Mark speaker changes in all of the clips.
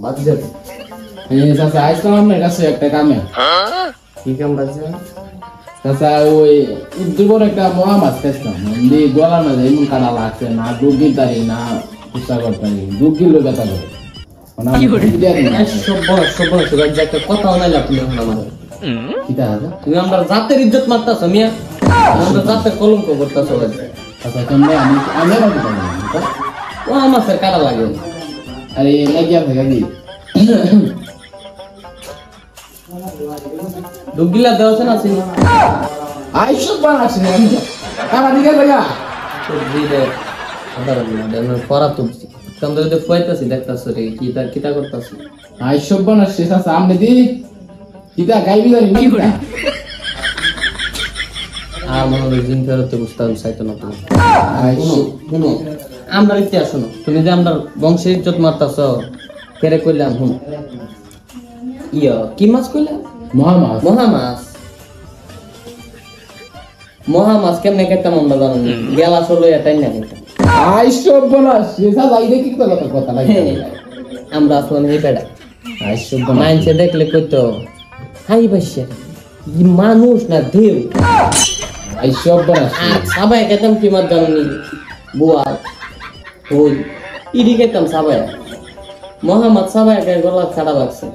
Speaker 1: বাজে
Speaker 2: চাচা আসলাম আপনার কাছে একটা কামে।
Speaker 1: কি কাম বাজে?
Speaker 2: চাচা ওই দুপুর একটা মহা মাছ খাইছিলাম, গলার মাঝে এমন কাটা লাগছে, না ডুবি তারি না কুচা করতারি, 2 কিলো ব্যথা করে।
Speaker 1: একটা কথাও নাই আপনি এখন আমাদের তুমি আমরা জাতের ইজ্জত মারতাছ মিয়া, আমরা জাতের কলঙ্ক করতাছ।
Speaker 2: চাচা কেমনে আমি
Speaker 1: ও আমার কারা লাগে।
Speaker 2: আরে লাগিয়া থাকে কি
Speaker 1: দুগিলা দেওয়া না চিনি
Speaker 2: আইসব বানাচ্ছি আমি কারা দিকে লাগা
Speaker 1: সবজি দে সাধারণ না দেন পড়া তুলছি চন্দ্র দে ফুয়াইতাছি দেখতাছ রে কিতা করতাছ।
Speaker 2: আইসব বানাচ্ছি চাচা আমনে দি কিতা গাইবি ধরি নিতা
Speaker 1: আর মনে হয় দিন ফেরত বুঝতাম চাইতো না তুমি।
Speaker 2: আইসব
Speaker 1: শুনো আমরা ইতিহাস শোনো, তুমি যে আমরা বংশের ইজ্জত মারতাছ কেরে কইলাম হুন ইয়া কি মাছ কইলাম?
Speaker 2: মহামাছ
Speaker 1: মহামাছ কেমনে খেতাম আমরা জানো না, গেলা চলো এটাই না খেতাম।
Speaker 2: আইসব বানাচ্ছি চাচা এই দেখি কথা লাগে
Speaker 1: আমরা আসলে এই বেড়া
Speaker 2: আইসব
Speaker 1: মাইনসে দেখলে কইতো হাই বাসা মানুষ না দেও।
Speaker 2: আইসব বানাচ্ছি
Speaker 1: আর সবাই খেতাম কি মাছ জানো নি? বোয়াল হই ইডি খেতাম সবাই। মহামাছ সবাই গলা ছাড়া লাগছে।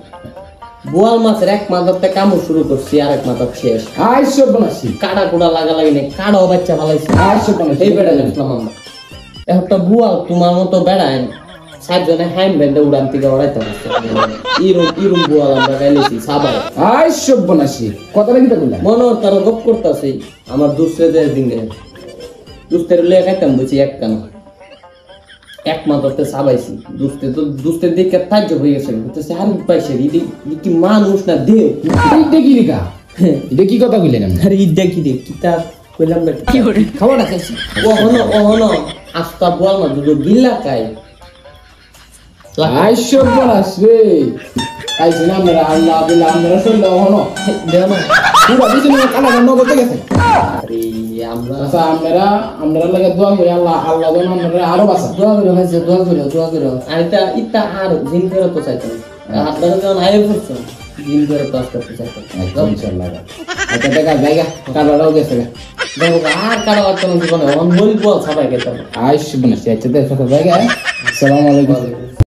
Speaker 1: বোয়াল মাছের এক মাথাতে কামড় শুরু করছি আর এক মাথার শেষ।
Speaker 2: আইসব বানাচ্ছি
Speaker 1: কাটা কুড়া লাগা লাগি নাই, কাটাও বাচ্চা ভালাইছে।
Speaker 2: আইসব বানাচ্ছি
Speaker 1: এই বেড়া দেখলাম আমরা একটা বুয়াল তোমার মতো বেড়ায় 7 জনে হাইম বেঁধে উড়ান থেকে ওড়াইতে পারছে। ইরুম বুয়াল আমরা গাইলেছি সবাই।
Speaker 2: আইসব বানাচ্ছি কথা লাগি কইলা
Speaker 1: মনোর তার গপ করতেছি আমার দুসরে দিনে দুস্তের লিয়ে খাইতাম বুঝি এক কান এক মাথাতে সাবাইছি। দুস্তের দিকে তাজ্য হয়ে গেছে বুঝতেছে আর পাইছে কি মানুষ না দেও।
Speaker 2: এইটা কি রেখা এটা কি কথা কইলেন আপনি?
Speaker 1: আরে ইদ্যা কি রে কিতা কইলাম না কি করে খাওয়াটা খাইছি। ওহনো আস্তা বোয়াল মা দুটো গিল্লা খাই।
Speaker 2: আইসব বানাচ্ছি আইছি না আমরা আল্লাহ বিল্লাহ আমরা শুনলে হনো
Speaker 1: দেও না
Speaker 2: পুরো দিন কালা গন্ধ করতে গেছে।
Speaker 1: আরে আমরা
Speaker 2: আচ্ছা আমরা লাগে দোয়া করি আল্লাহ যেন আমরা আরো বাঁচা।
Speaker 1: দোয়া করে ভাইছে দোয়া করে আর ইতা আর দিন করে তো চাইতাম আপনারা যখন আয়ে পড়ছো দিন করে তো আসতে চাইতাম
Speaker 2: ইনশাআল্লাহ। আচ্ছা দেখা জায়গা কালাটাও গেছে
Speaker 1: দেখো আর কারো আর কোনো জীবনে অন বলবো সবাই খেতাম।
Speaker 2: আইসব বানাচ্ছি আচ্ছা দেখা জায়গা। আসসালামু আলাইকুম।